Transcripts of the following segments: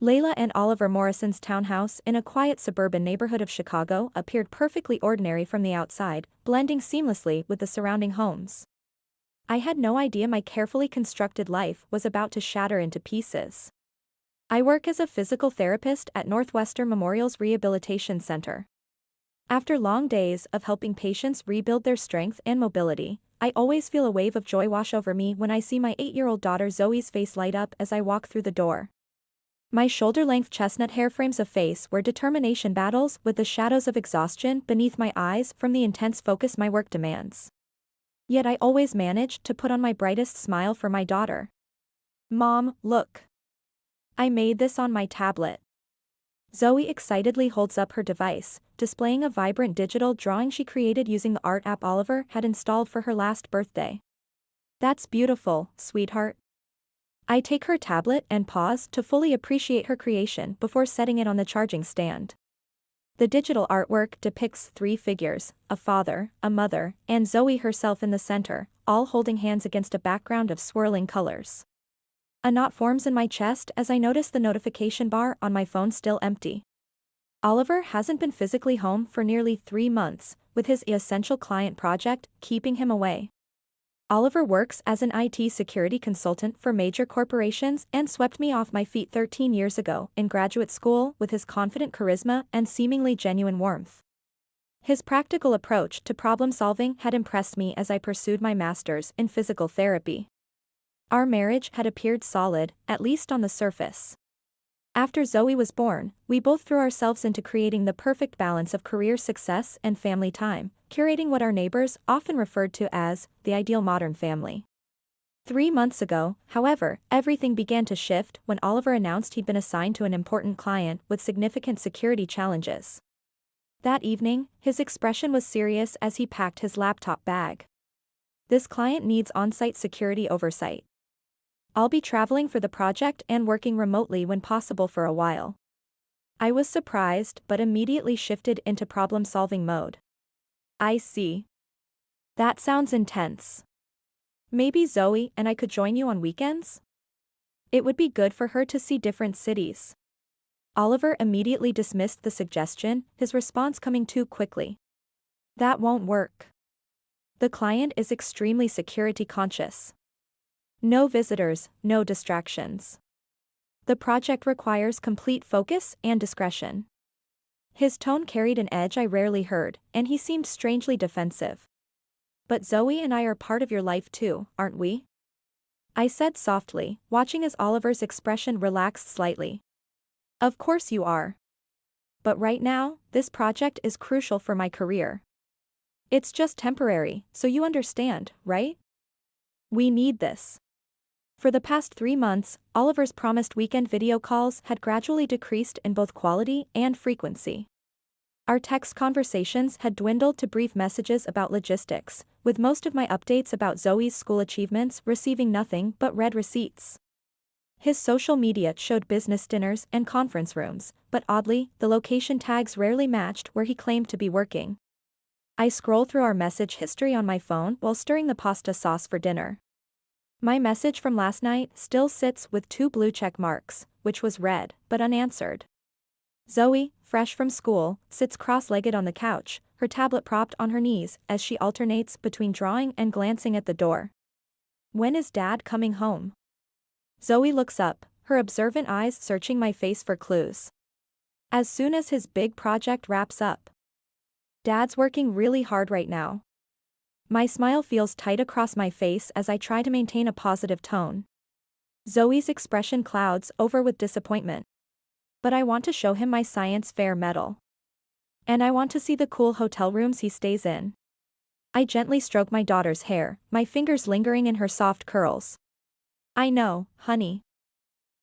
Layla and Oliver Morrison's townhouse in a quiet suburban neighborhood of Chicago appeared perfectly ordinary from the outside, blending seamlessly with the surrounding homes. I had no idea my carefully constructed life was about to shatter into pieces. I work as a physical therapist at Northwestern Memorial's Rehabilitation Center. After long days of helping patients rebuild their strength and mobility, I always feel a wave of joy wash over me when I see my 8-year-old daughter Zoe's face light up as I walk through the door. My shoulder-length chestnut hair frames a face where determination battles with the shadows of exhaustion beneath my eyes from the intense focus my work demands. Yet I always manage to put on my brightest smile for my daughter. "Mom, look. I made this on my tablet." Zoe excitedly holds up her device, displaying a vibrant digital drawing she created using the art app Oliver had installed for her last birthday. "That's beautiful, sweetheart." I take her tablet and pause to fully appreciate her creation before setting it on the charging stand. The digital artwork depicts 3 figures, a father, a mother, and Zoe herself in the center, all holding hands against a background of swirling colors. A knot forms in my chest as I notice the notification bar on my phone still empty. Oliver hasn't been physically home for nearly 3 months, with his essential client project keeping him away. Oliver works as an IT security consultant for major corporations and swept me off my feet 13 years ago in graduate school with his confident charisma and seemingly genuine warmth. His practical approach to problem-solving had impressed me as I pursued my master's in physical therapy. Our marriage had appeared solid, at least on the surface. After Zoe was born, we both threw ourselves into creating the perfect balance of career success and family time, curating what our neighbors often referred to as the ideal modern family. 3 months ago, however, everything began to shift when Oliver announced he'd been assigned to an important client with significant security challenges. That evening, his expression was serious as he packed his laptop bag. "This client needs on-site security oversight. I'll be traveling for the project and working remotely when possible for a while." I was surprised but immediately shifted into problem-solving mode. "I see. That sounds intense. Maybe Zoe and I could join you on weekends? It would be good for her to see different cities." Oliver immediately dismissed the suggestion, his response coming too quickly. "That won't work. The client is extremely security conscious. No visitors, no distractions. The project requires complete focus and discretion." His tone carried an edge I rarely heard, and he seemed strangely defensive. "But Zoe and I are part of your life too, aren't we?" I said softly, watching as Oliver's expression relaxed slightly. "Of course you are. But right now, this project is crucial for my career. It's just temporary, so you understand, right? We need this." For the past 3 months, Oliver's promised weekend video calls had gradually decreased in both quality and frequency. Our text conversations had dwindled to brief messages about logistics, with most of my updates about Zoe's school achievements receiving nothing but red receipts. His social media showed business dinners and conference rooms, but oddly, the location tags rarely matched where he claimed to be working. I scroll through our message history on my phone while stirring the pasta sauce for dinner. My message from last night still sits with 2 blue check marks, which was read, but unanswered. Zoe, fresh from school, sits cross-legged on the couch, her tablet propped on her knees as she alternates between drawing and glancing at the door. "When is Dad coming home?" Zoe looks up, her observant eyes searching my face for clues. "As soon as his big project wraps up. Dad's working really hard right now." My smile feels tight across my face as I try to maintain a positive tone. Zoe's expression clouds over with disappointment. "But I want to show him my science fair medal. And I want to see the cool hotel rooms he stays in." I gently stroke my daughter's hair, my fingers lingering in her soft curls. "I know, honey."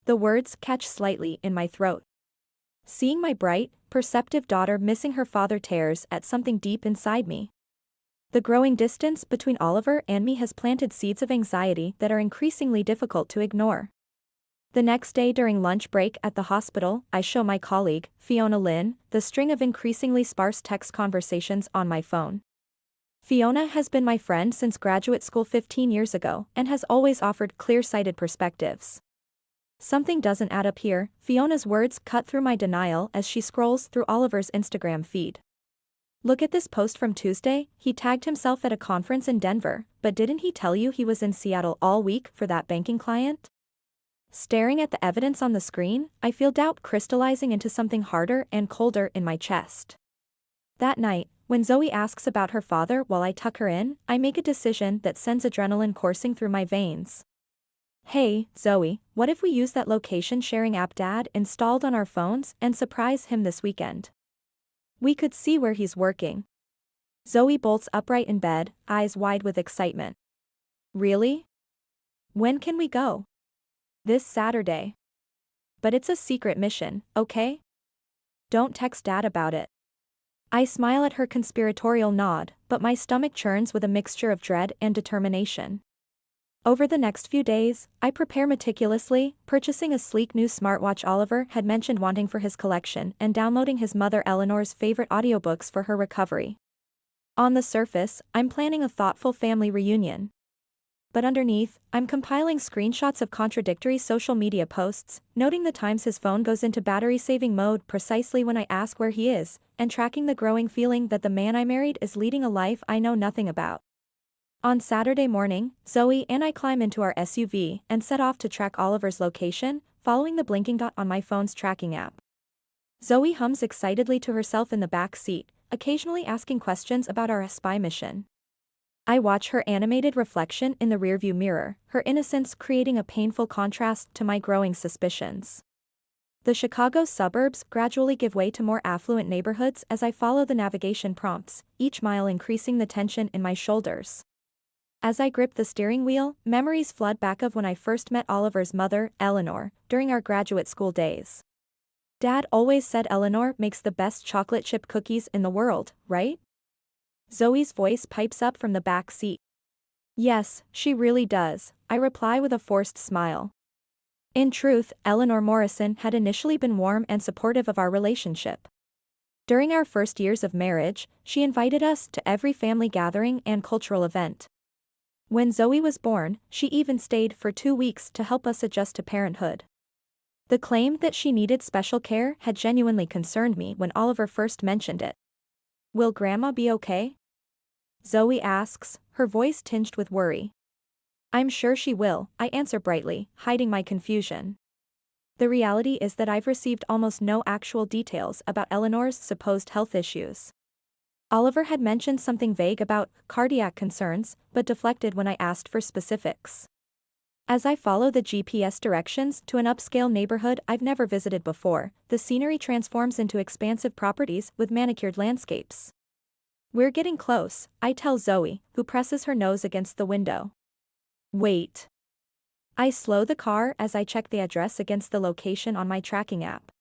The words catch slightly in my throat. Seeing my bright, perceptive daughter missing her father tears at something deep inside me. The growing distance between Oliver and me has planted seeds of anxiety that are increasingly difficult to ignore. The next day during lunch break at the hospital, I show my colleague, Fiona Lynn, the string of increasingly sparse text conversations on my phone. Fiona has been my friend since graduate school 15 years ago and has always offered clear-sighted perspectives. Something doesn't add up here, Fiona's words cut through my denial as she scrolls through Oliver's Instagram feed. Look at this post from Tuesday, he tagged himself at a conference in Denver, but didn't he tell you he was in Seattle all week for that banking client? Staring at the evidence on the screen, I feel doubt crystallizing into something harder and colder in my chest. That night, when Zoe asks about her father while I tuck her in, I make a decision that sends adrenaline coursing through my veins. Hey, Zoe, what if we use that location sharing app Dad installed on our phones and surprise him this weekend? We could see where he's working. Zoe bolts upright in bed, eyes wide with excitement. Really? When can we go? This Saturday. But it's a secret mission, okay? Don't text Dad about it. I smile at her conspiratorial nod, but my stomach churns with a mixture of dread and determination. Over the next few days, I prepare meticulously, purchasing a sleek new smartwatch Oliver had mentioned wanting for his collection and downloading his mother Eleanor's favorite audiobooks for her recovery. On the surface, I'm planning a thoughtful family reunion. But underneath, I'm compiling screenshots of contradictory social media posts, noting the times his phone goes into battery-saving mode precisely when I ask where he is, and tracking the growing feeling that the man I married is leading a life I know nothing about. On Saturday morning, Zoe and I climb into our SUV and set off to track Oliver's location, following the blinking dot on my phone's tracking app. Zoe hums excitedly to herself in the back seat, occasionally asking questions about our spy mission. I watch her animated reflection in the rearview mirror, her innocence creating a painful contrast to my growing suspicions. The Chicago suburbs gradually give way to more affluent neighborhoods as I follow the navigation prompts, each mile increasing the tension in my shoulders. As I grip the steering wheel, memories flood back of when I first met Oliver's mother, Eleanor, during our graduate school days. Dad always said Eleanor makes the best chocolate chip cookies in the world, right? Zoe's voice pipes up from the back seat. Yes, she really does, I reply with a forced smile. In truth, Eleanor Morrison had initially been warm and supportive of our relationship. During our first years of marriage, she invited us to every family gathering and cultural event. When Zoe was born, she even stayed for 2 weeks to help us adjust to parenthood. The claim that she needed special care had genuinely concerned me when Oliver first mentioned it. Will Grandma be okay? Zoe asks, her voice tinged with worry. I'm sure she will, I answer brightly, hiding my confusion. The reality is that I've received almost no actual details about Eleanor's supposed health issues. Oliver had mentioned something vague about cardiac concerns, but deflected when I asked for specifics. As I follow the GPS directions to an upscale neighborhood I've never visited before, the scenery transforms into expansive properties with manicured landscapes. We're getting close, I tell Zoe, who presses her nose against the window. Wait. I slow the car as I check the address against the location on my tracking app.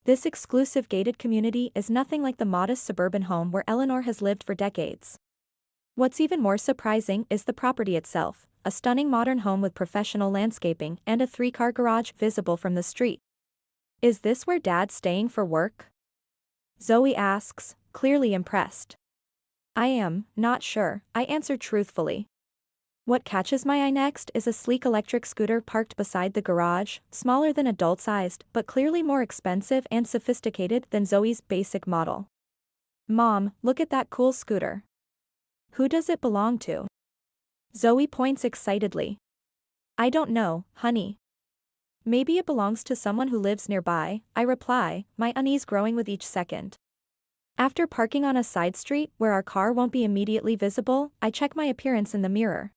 This exclusive gated community is nothing like the modest suburban home where Eleanor has lived for decades. What's even more surprising is the property itself, a stunning modern home with professional landscaping and a 3-car garage visible from the street. Is this where Dad's staying for work? Zoe asks, clearly impressed. I am not sure, I answer truthfully. What catches my eye next is a sleek electric scooter parked beside the garage, smaller than adult-sized but clearly more expensive and sophisticated than Zoe's basic model. Mom, look at that cool scooter. Who does it belong to? Zoe points excitedly. I don't know, honey. Maybe it belongs to someone who lives nearby, I reply, my unease growing with each second. After parking on a side street where our car won't be immediately visible, I check my appearance in the mirror.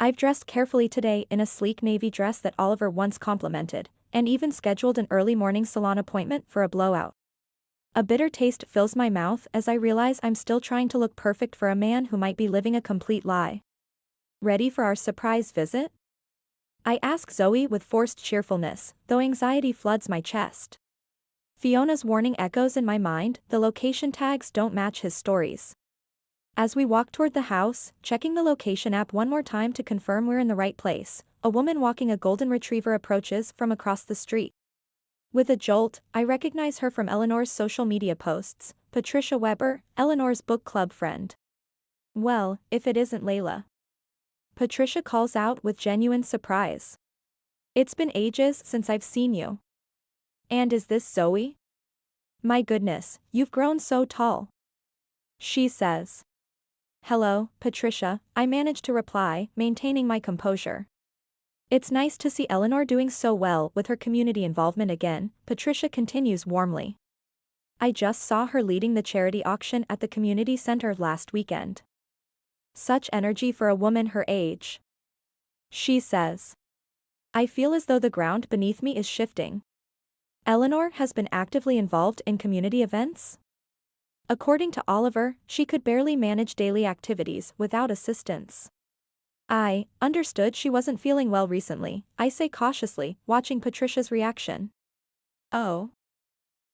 I've dressed carefully today in a sleek navy dress that Oliver once complimented, and even scheduled an early morning salon appointment for a blowout. A bitter taste fills my mouth as I realize I'm still trying to look perfect for a man who might be living a complete lie. Ready for our surprise visit? I ask Zoe with forced cheerfulness, though anxiety floods my chest. Fiona's warning echoes in my mind, the location tags don't match his stories. As we walk toward the house, checking the location app one more time to confirm we're in the right place, a woman walking a golden retriever approaches from across the street. With a jolt, I recognize her from Eleanor's social media posts, Patricia Weber, Eleanor's book club friend. Well, if it isn't Layla. Patricia calls out with genuine surprise. It's been ages since I've seen you. And is this Zoe? My goodness, you've grown so tall. She says. Hello, Patricia, I managed to reply, maintaining my composure. It's nice to see Eleanor doing so well with her community involvement again, Patricia continues warmly. I just saw her leading the charity auction at the community center last weekend. Such energy for a woman her age. She says. I feel as though the ground beneath me is shifting. Eleanor has been actively involved in community events? According to Oliver, she could barely manage daily activities without assistance. I understood she wasn't feeling well recently, I say cautiously, watching Patricia's reaction. Oh.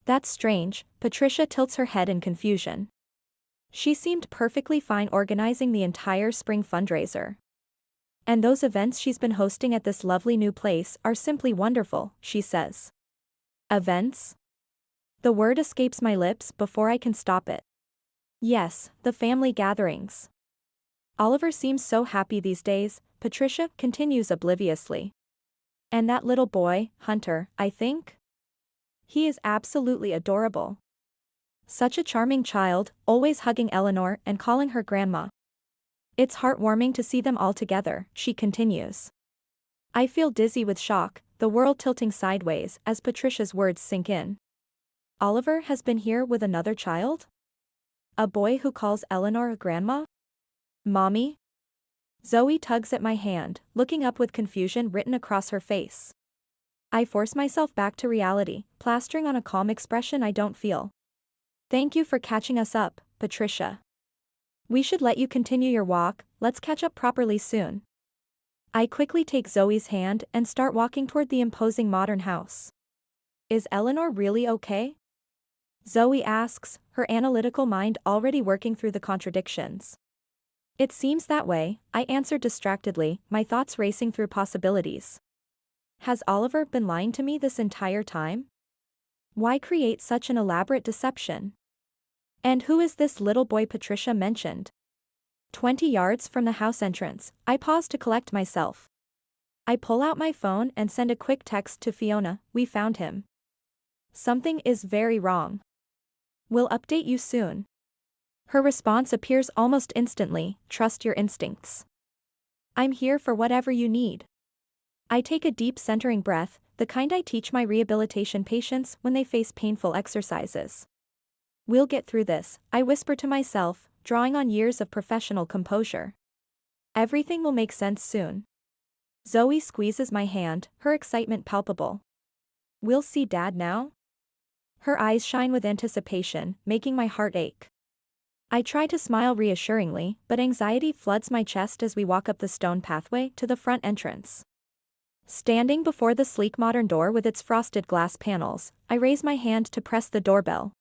That's strange, Patricia tilts her head in confusion. She seemed perfectly fine organizing the entire spring fundraiser. And those events she's been hosting at this lovely new place are simply wonderful, she says. Events? The word escapes my lips before I can stop it. Yes, the family gatherings. Oliver seems so happy these days, Patricia continues obliviously. And that little boy, Hunter, I think? He is absolutely adorable. Such a charming child, always hugging Eleanor and calling her grandma. It's heartwarming to see them all together, she continues. I feel dizzy with shock, the world tilting sideways as Patricia's words sink in. Oliver has been here with another child? A boy who calls Eleanor a grandma? Mommy? Zoe tugs at my hand, looking up with confusion written across her face. I force myself back to reality, plastering on a calm expression I don't feel. Thank you for catching us up, Patricia. We should let you continue your walk, let's catch up properly soon. I quickly take Zoe's hand and start walking toward the imposing modern house. Is Eleanor really okay? Zoe asks, her analytical mind already working through the contradictions. It seems that way, I answered distractedly, my thoughts racing through possibilities. Has Oliver been lying to me this entire time? Why create such an elaborate deception? And who is this little boy Patricia mentioned? 20 yards from the house entrance, I pause to collect myself. I pull out my phone and send a quick text to Fiona, we found him. Something is very wrong. We'll update you soon. Her response appears almost instantly, trust your instincts. I'm here for whatever you need. I take a deep centering breath, the kind I teach my rehabilitation patients when they face painful exercises. We'll get through this, I whisper to myself, drawing on years of professional composure. Everything will make sense soon. Zoe squeezes my hand, her excitement palpable. We'll see Dad now? Her eyes shine with anticipation, making my heart ache. I try to smile reassuringly, but anxiety floods my chest as we walk up the stone pathway to the front entrance. Standing before the sleek modern door with its frosted glass panels, I raise my hand to press the doorbell.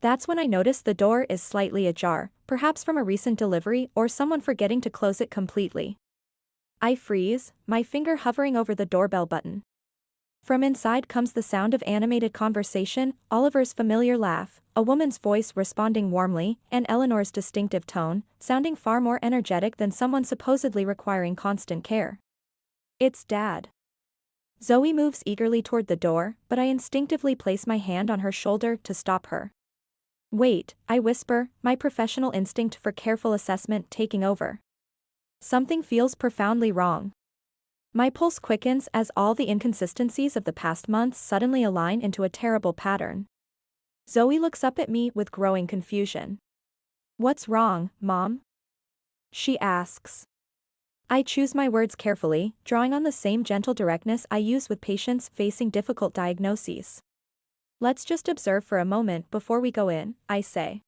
That's when I notice the door is slightly ajar, perhaps from a recent delivery or someone forgetting to close it completely. I freeze, my finger hovering over the doorbell button. From inside comes the sound of animated conversation, Oliver's familiar laugh, a woman's voice responding warmly, and Eleanor's distinctive tone, sounding far more energetic than someone supposedly requiring constant care. It's Dad. Zoe moves eagerly toward the door, but I instinctively place my hand on her shoulder to stop her. Wait, I whisper, my professional instinct for careful assessment taking over. Something feels profoundly wrong. My pulse quickens as all the inconsistencies of the past months suddenly align into a terrible pattern. Zoe looks up at me with growing confusion. What's wrong, Mom? She asks. I choose my words carefully, drawing on the same gentle directness I use with patients facing difficult diagnoses. Let's just observe for a moment before we go in, I say.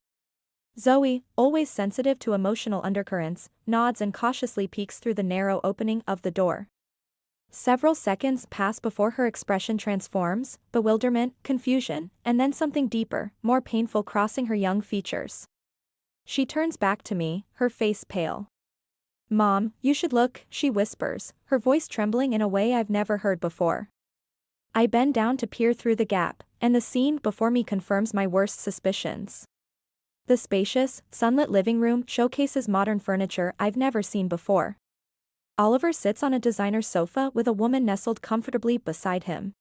Zoe, always sensitive to emotional undercurrents, nods and cautiously peeks through the narrow opening of the door. Several seconds pass before her expression transforms, bewilderment, confusion, and then something deeper, more painful crossing her young features. She turns back to me, her face pale. Mom, you should look, she whispers, her voice trembling in a way I've never heard before. I bend down to peer through the gap, and the scene before me confirms my worst suspicions. The spacious, sunlit living room showcases modern furniture I've never seen before. Oliver sits on a designer sofa with a woman nestled comfortably beside him.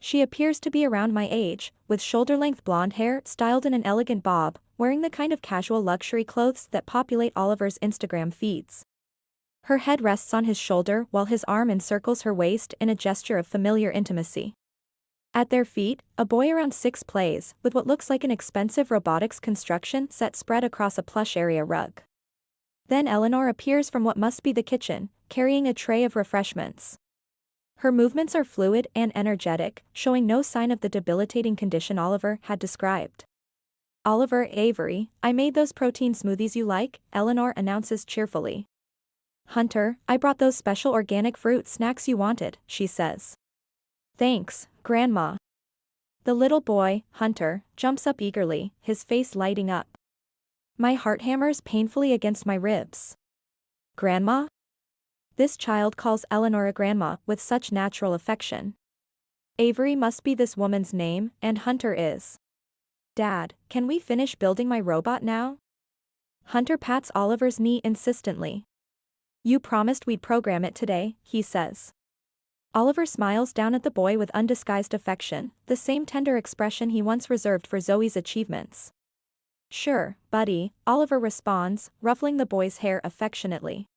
She appears to be around my age, with shoulder-length blonde hair styled in an elegant bob, wearing the kind of casual luxury clothes that populate Oliver's Instagram feeds. Her head rests on his shoulder while his arm encircles her waist in a gesture of familiar intimacy. At their feet, a boy around 6 plays with what looks like an expensive robotics construction set spread across a plush area rug. Then Eleanor appears from what must be the kitchen, carrying a tray of refreshments. Her movements are fluid and energetic, showing no sign of the debilitating condition Oliver had described. "Oliver, Avery, I made those protein smoothies you like," Eleanor announces cheerfully. "Hunter, I brought those special organic fruit snacks you wanted," she says. "Thanks, Grandma." The little boy, Hunter, jumps up eagerly, his face lighting up. My heart hammers painfully against my ribs. "Grandma?" This child calls Eleanor a grandma with such natural affection. Avery must be this woman's name, and Hunter is. "Dad, can we finish building my robot now?" Hunter pats Oliver's knee insistently. "You promised we'd program it today," he says. Oliver smiles down at the boy with undisguised affection, the same tender expression he once reserved for Zoe's achievements. "Sure, buddy," Oliver responds, ruffling the boy's hair affectionately.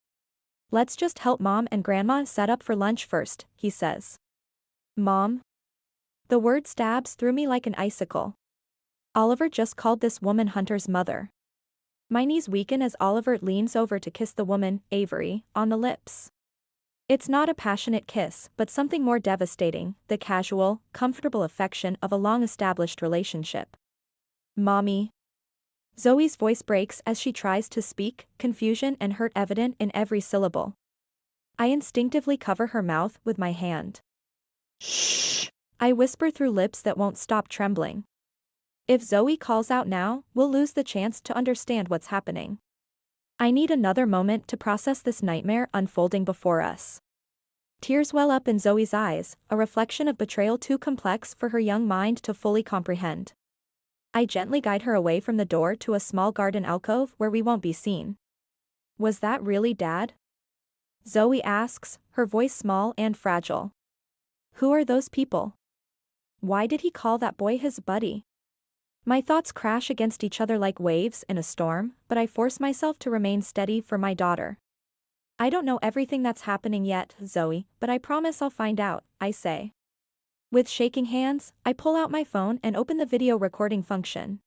"Let's just help Mom and Grandma set up for lunch first," he says. "Mom?" The word stabs through me like an icicle. Oliver just called this woman Hunter's mother. My knees weaken as Oliver leans over to kiss the woman, Avery, on the lips. It's not a passionate kiss, but something more devastating, the casual, comfortable affection of a long-established relationship. "Mommy." Zoe's voice breaks as she tries to speak, confusion and hurt evident in every syllable. I instinctively cover her mouth with my hand. "Shh," I whisper through lips that won't stop trembling. If Zoe calls out now, we'll lose the chance to understand what's happening. I need another moment to process this nightmare unfolding before us. Tears well up in Zoe's eyes, a reflection of betrayal too complex for her young mind to fully comprehend. I gently guide her away from the door to a small garden alcove where we won't be seen. "Was that really Dad?" Zoe asks, her voice small and fragile. "Who are those people? Why did he call that boy his buddy?" My thoughts crash against each other like waves in a storm, but I force myself to remain steady for my daughter. "I don't know everything that's happening yet, Zoe, but I promise I'll find out," I say. With shaking hands, I pull out my phone and open the video recording function.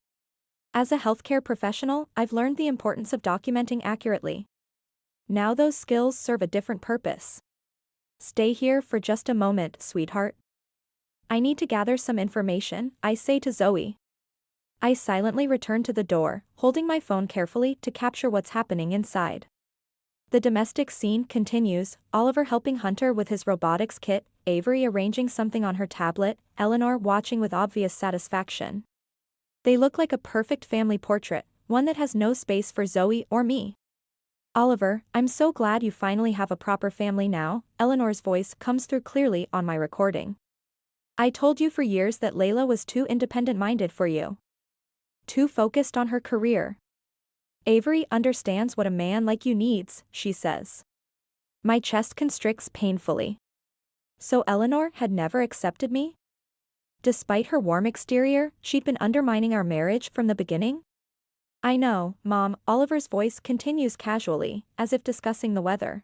As a healthcare professional, I've learned the importance of documenting accurately. Now those skills serve a different purpose. "Stay here for just a moment, sweetheart. I need to gather some information," I say to Zoe. I silently return to the door, holding my phone carefully to capture what's happening inside. The domestic scene continues, Oliver helping Hunter with his robotics kit, Avery arranging something on her tablet, Eleanor watching with obvious satisfaction. They look like a perfect family portrait, one that has no space for Zoe or me. "Oliver, I'm so glad you finally have a proper family now," Eleanor's voice comes through clearly on my recording. "I told you for years that Layla was too independent-minded for you. Too focused on her career. Avery understands what a man like you needs," she says. My chest constricts painfully. So Eleanor had never accepted me? Despite her warm exterior, she'd been undermining our marriage from the beginning? "I know, Mom," Oliver's voice continues casually, as if discussing the weather.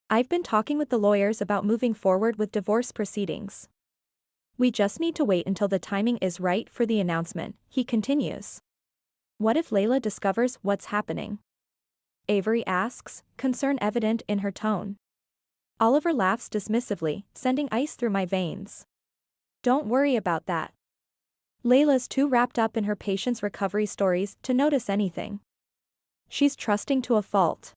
"I've been talking with the lawyers about moving forward with divorce proceedings. We just need to wait until the timing is right for the announcement," he continues. "What if Layla discovers what's happening?" Avery asks, concern evident in her tone. Oliver laughs dismissively, sending ice through my veins. "Don't worry about that. Layla's too wrapped up in her patient's recovery stories to notice anything. She's trusting to a fault.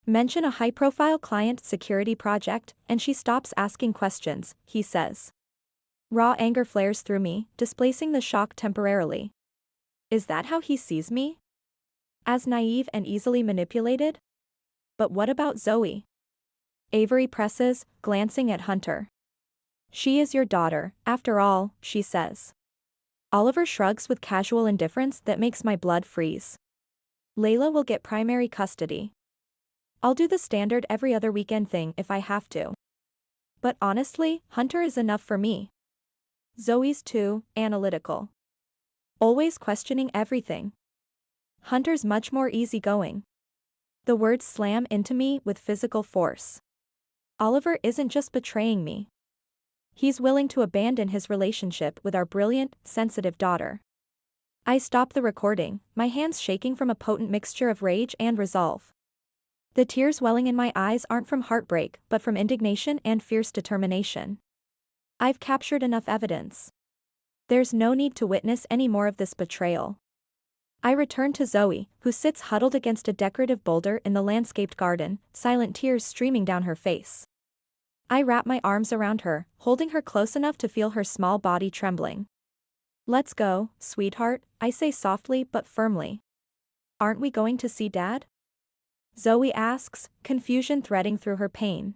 Mention a high-profile client security project, and she stops asking questions," he says. Raw anger flares through me, displacing the shock temporarily. Is that how he sees me? As naive and easily manipulated? But what about Zoe? Avery presses, glancing at Hunter. "She is your daughter, after all," she says. Oliver shrugs with casual indifference that makes my blood freeze. "Layla will get primary custody." I'll do the standard every other weekend thing if I have to. But honestly, Hunter is enough for me. Zoe's too analytical. Always questioning everything. Hunter's much more easygoing. The words slam into me with physical force. Oliver isn't just betraying me. He's willing to abandon his relationship with our brilliant, sensitive daughter. I stop the recording, my hands shaking from a potent mixture of rage and resolve. The tears welling in my eyes aren't from heartbreak, but from indignation and fierce determination. I've captured enough evidence. There's no need to witness any more of this betrayal. I return to Zoe, who sits huddled against a decorative boulder in the landscaped garden, silent tears streaming down her face. I wrap my arms around her, holding her close enough to feel her small body trembling. "Let's go, sweetheart," I say softly but firmly. "Aren't we going to see Dad?" Zoe asks, confusion threading through her pain.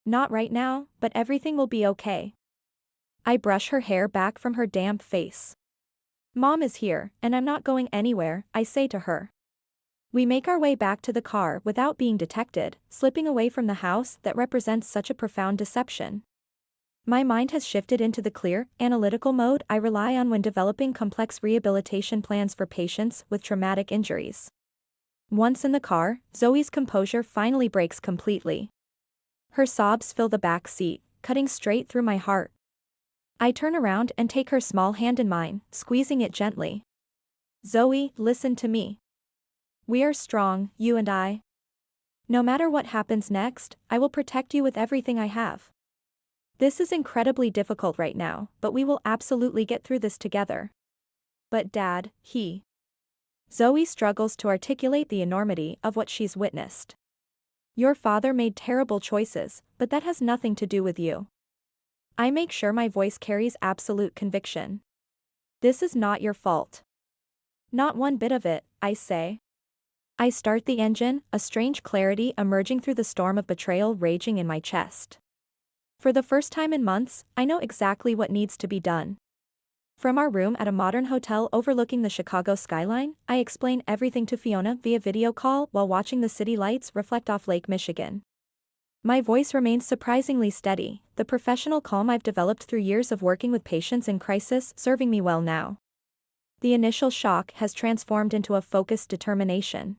"Not right now, but everything will be okay." I brush her hair back from her damp face. "Mom is here, and I'm not going anywhere," I say to her. We make our way back to the car without being detected, slipping away from the house that represents such a profound deception. My mind has shifted into the clear, analytical mode I rely on when developing complex rehabilitation plans for patients with traumatic injuries. Once in the car, Zoe's composure finally breaks completely. Her sobs fill the back seat, cutting straight through my heart. I turn around and take her small hand in mine, squeezing it gently. "Zoe, listen to me. We are strong, you and I. No matter what happens next, I will protect you with everything I have. This is incredibly difficult right now, but we will absolutely get through this together." "But Dad, he..." Zoe struggles to articulate the enormity of what she's witnessed. "Your father made terrible choices, but that has nothing to do with you." I make sure my voice carries absolute conviction. "This is not your fault." "Not one bit of it," I say. I start the engine, a strange clarity emerging through the storm of betrayal raging in my chest. For the first time in months, I know exactly what needs to be done. From our room at a modern hotel overlooking the Chicago skyline, I explain everything to Fiona via video call while watching the city lights reflect off Lake Michigan. My voice remains surprisingly steady, the professional calm I've developed through years of working with patients in crisis serving me well now. The initial shock has transformed into a focused determination.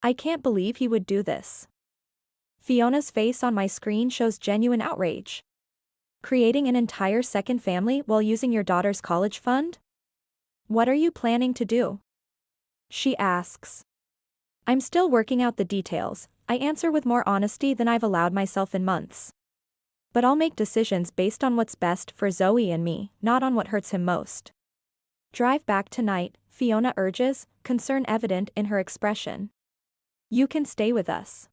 I can't believe he would do this. Fiona's face on my screen shows genuine outrage. "Creating an entire second family while using your daughter's college fund? What are you planning to do?" she asks. "I'm still working out the details," I answer with more honesty than I've allowed myself in months. "But I'll make decisions based on what's best for Zoe and me, not on what hurts him most." "Drive back tonight," Fiona urges, concern evident in her expression. "You can stay with us."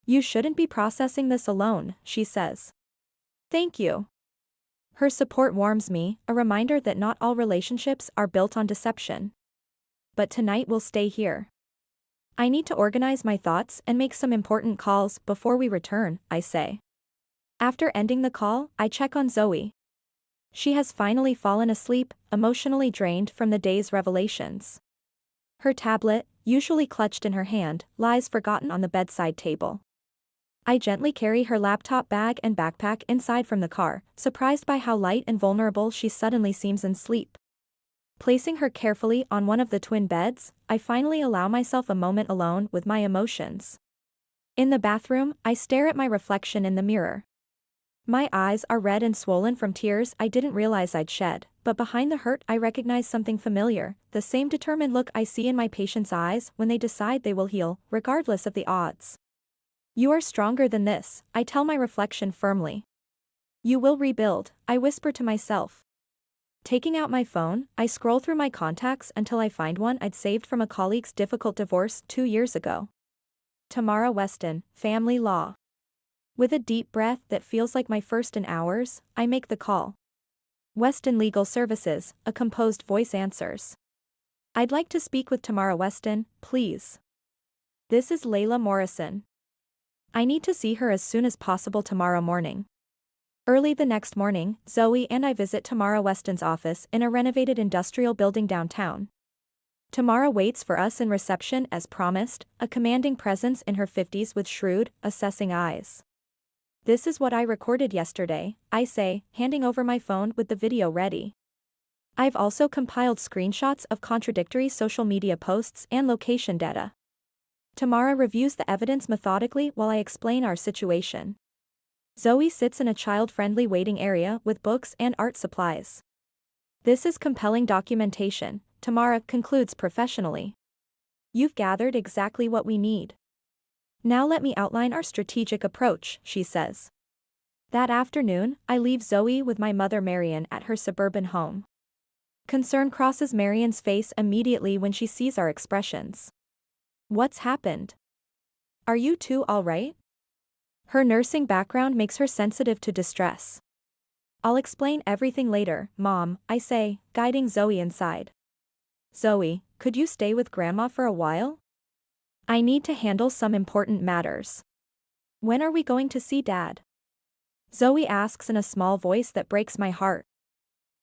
"You shouldn't be processing this alone," she says. "Thank you." Her support warms me, a reminder that not all relationships are built on deception. "But tonight we'll stay here. I need to organize my thoughts and make some important calls before we return," I say. After ending the call, I check on Zoe. She has finally fallen asleep, emotionally drained from the day's revelations. Her tablet, usually clutched in her hand, lies forgotten on the bedside table. I gently carry her laptop bag and backpack inside from the car, surprised by how light and vulnerable she suddenly seems in sleep. Placing her carefully on one of the twin beds, I finally allow myself a moment alone with my emotions. In the bathroom, I stare at my reflection in the mirror. My eyes are red and swollen from tears I didn't realize I'd shed, but behind the hurt I recognize something familiar, the same determined look I see in my patients' eyes when they decide they will heal, regardless of the odds. "You are stronger than this," I tell my reflection firmly. "You will rebuild," I whisper to myself. Taking out my phone, I scroll through my contacts until I find one I'd saved from a colleague's difficult divorce 2 years ago. Tamara Weston, Family Law. With a deep breath that feels like my first in hours, I make the call. "Weston Legal Services," a composed voice answers. "I'd like to speak with Tamara Weston, please." "This is Layla Morrison. I need to see her as soon as possible tomorrow morning." Early the next morning, Zoe and I visit Tamara Weston's office in a renovated industrial building downtown. Tamara waits for us in reception as promised, a commanding presence in her 50s with shrewd, assessing eyes. This is what I recorded yesterday, I say, handing over my phone with the video ready. I've also compiled screenshots of contradictory social media posts and location data. Tamara reviews the evidence methodically while I explain our situation. Zoe sits in a child-friendly waiting area with books and art supplies. This is compelling documentation, Tamara concludes professionally. You've gathered exactly what we need. Now let me outline our strategic approach, she says. That afternoon, I leave Zoe with my mother Marion at her suburban home. Concern crosses Marion's face immediately when she sees our expressions. What's happened? Are you two all right? Her nursing background makes her sensitive to distress. I'll explain everything later, Mom, I say, guiding Zoe inside. Zoe, could you stay with Grandma for a while? I need to handle some important matters. When are we going to see Dad? Zoe asks in a small voice that breaks my heart.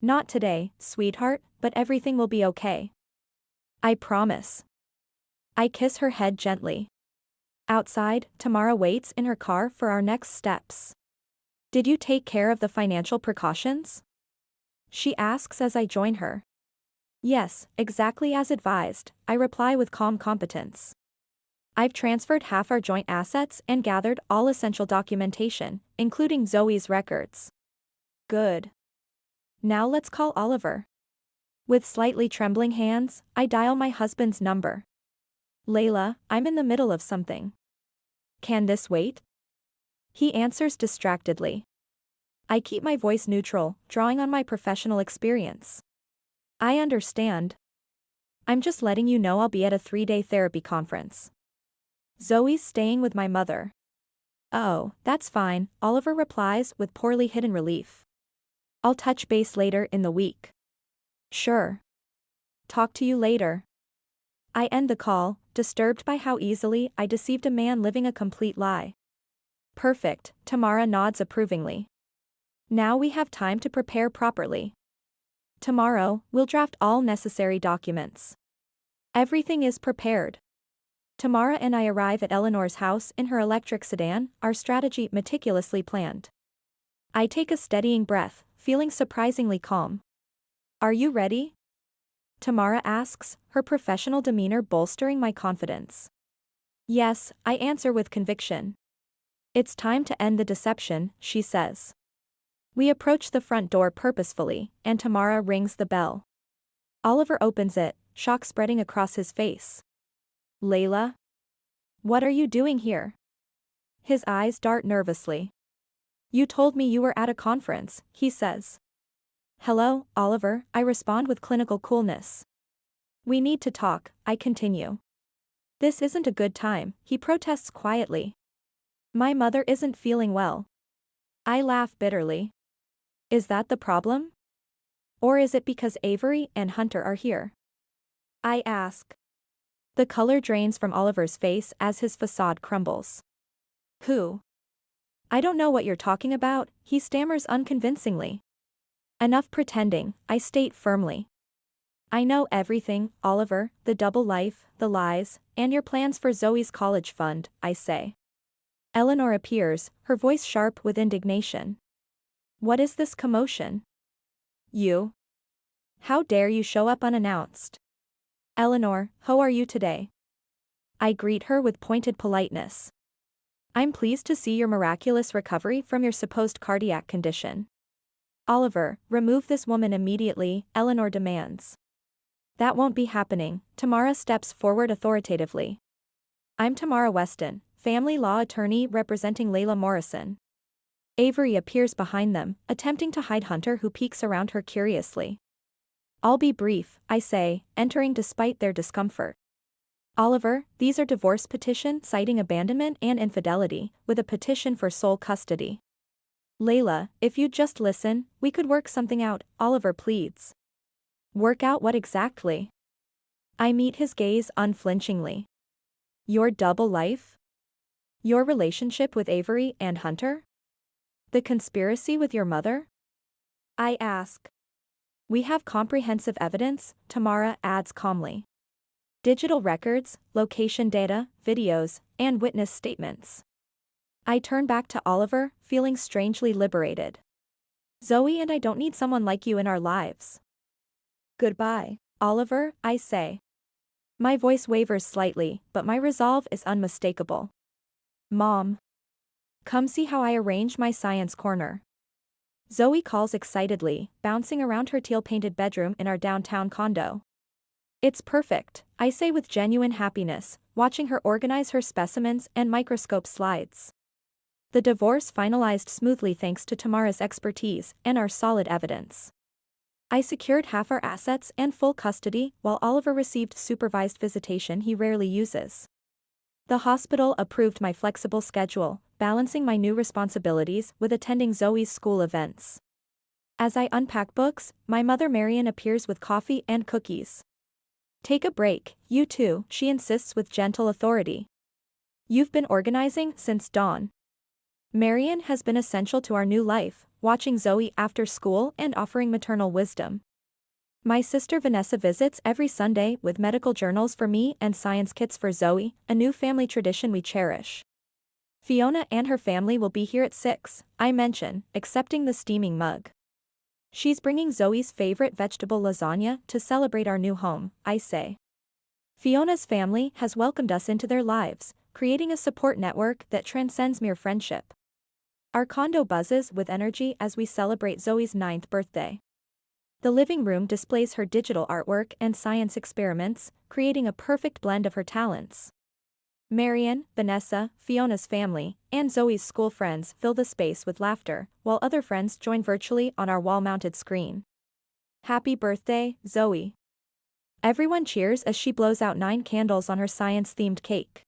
Not today, sweetheart, but everything will be okay. I promise. I kiss her head gently. Outside, Tamara waits in her car for our next steps. Did you take care of the financial precautions? She asks as I join her. Yes, exactly as advised, I reply with calm competence. I've transferred half our joint assets and gathered all essential documentation, including Zoe's records. Good. Now let's call Oliver. With slightly trembling hands, I dial my husband's number. Layla, I'm in the middle of something. Can this wait? He answers distractedly. I keep my voice neutral, drawing on my professional experience. I understand. I'm just letting you know I'll be at a 3-day therapy conference. Zoe's staying with my mother. Oh, that's fine, Oliver replies with poorly hidden relief. I'll touch base later in the week. Sure. Talk to you later. I end the call, disturbed by how easily I deceived a man living a complete lie. Perfect, Tamara nods approvingly. Now we have time to prepare properly. Tomorrow, we'll draft all necessary documents. Everything is prepared. Tamara and I arrive at Eleanor's house in her electric sedan, our strategy meticulously planned. I take a steadying breath, feeling surprisingly calm. Are you ready? Tamara asks, her professional demeanor bolstering my confidence. Yes, I answer with conviction. It's time to end the deception, she says. We approach the front door purposefully, and Tamara rings the bell. Oliver opens it, shock spreading across his face. Layla? What are you doing here? His eyes dart nervously. You told me you were at a conference, he says. Hello, Oliver, I respond with clinical coolness. We need to talk, I continue. This isn't a good time, he protests quietly. My mother isn't feeling well. I laugh bitterly. Is that the problem? Or is it because Avery and Hunter are here? I ask. The color drains from Oliver's face as his facade crumbles. Who? I don't know what you're talking about, he stammers unconvincingly. Enough pretending, I state firmly. I know everything, Oliver, the double life, the lies, and your plans for Zoe's college fund, I say. Eleanor appears, her voice sharp with indignation. What is this commotion? You? How dare you show up unannounced? Eleanor, how are you today? I greet her with pointed politeness. I'm pleased to see your miraculous recovery from your supposed cardiac condition. Oliver, remove this woman immediately, Eleanor demands. That won't be happening, Tamara steps forward authoritatively. I'm Tamara Weston, family law attorney representing Layla Morrison. Avery appears behind them, attempting to hide Hunter who peeks around her curiously. I'll be brief, I say, entering despite their discomfort. Oliver, these are divorce petition citing abandonment and infidelity, with a petition for sole custody. Layla, if you'd just listen, we could work something out, Oliver pleads. Work out what exactly? I meet his gaze unflinchingly. Your double life? Your relationship with Avery and Hunter? The conspiracy with your mother? I ask. We have comprehensive evidence, Tamara adds calmly. digital records, location data, videos, and witness statements. I turn back to Oliver, feeling strangely liberated. Zoe and I don't need someone like you in our lives. Goodbye, Oliver, I say. My voice wavers slightly, but my resolve is unmistakable. Mom. Come see how I arrange my science corner. Zoe calls excitedly, bouncing around her teal-painted bedroom in our downtown condo. It's perfect, I say with genuine happiness, watching her organize her specimens and microscope slides. The divorce finalized smoothly thanks to Tamara's expertise and our solid evidence. I secured half our assets and full custody, while Oliver received supervised visitation he rarely uses. The hospital approved my flexible schedule, balancing my new responsibilities with attending Zoe's school events. As I unpack books, my mother Marian appears with coffee and cookies. Take a break, you two, she insists with gentle authority. You've been organizing since dawn. Marian has been essential to our new life, watching Zoe after school and offering maternal wisdom. My sister Vanessa visits every Sunday with medical journals for me and science kits for Zoe, a new family tradition we cherish. Fiona and her family will be here at 6, I mention, accepting the steaming mug. She's bringing Zoe's favorite vegetable lasagna to celebrate our new home, I say. Fiona's family has welcomed us into their lives, creating a support network that transcends mere friendship. Our condo buzzes with energy as we celebrate Zoe's 9th birthday. The living room displays her digital artwork and science experiments, creating a perfect blend of her talents. Marian, Vanessa, Fiona's family, and Zoe's school friends fill the space with laughter, while other friends join virtually on our wall-mounted screen. Happy birthday, Zoe. Everyone cheers as she blows out 9 candles on her science-themed cake.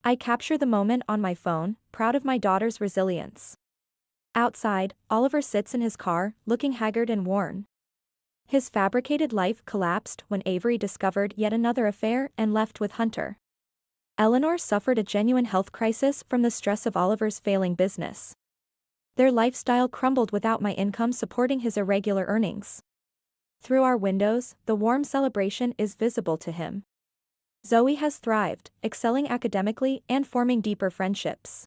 I capture the moment on my phone, proud of my daughter's resilience. Outside, Oliver sits in his car, looking haggard and worn. His fabricated life collapsed when Avery discovered yet another affair and left with Hunter. Eleanor suffered a genuine health crisis from the stress of Oliver's failing business. Their lifestyle crumbled without my income supporting his irregular earnings. Through our windows, the warm celebration is visible to him. Zoe has thrived, excelling academically and forming deeper friendships.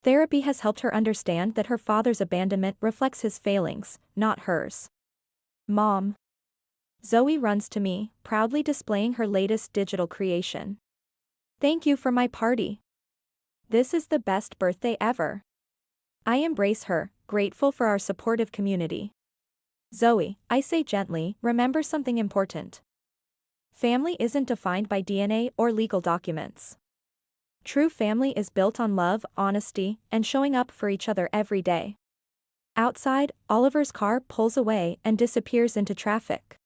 Therapy has helped her understand that her father's abandonment reflects his failings, not hers. Mom. Zoe runs to me, proudly displaying her latest digital creation. Thank you for my party. This is the best birthday ever. I embrace her, grateful for our supportive community. Zoe, I say gently, remember something important. Family isn't defined by DNA or legal documents. True family is built on love, honesty, and showing up for each other every day. Outside, Oliver's car pulls away and disappears into traffic.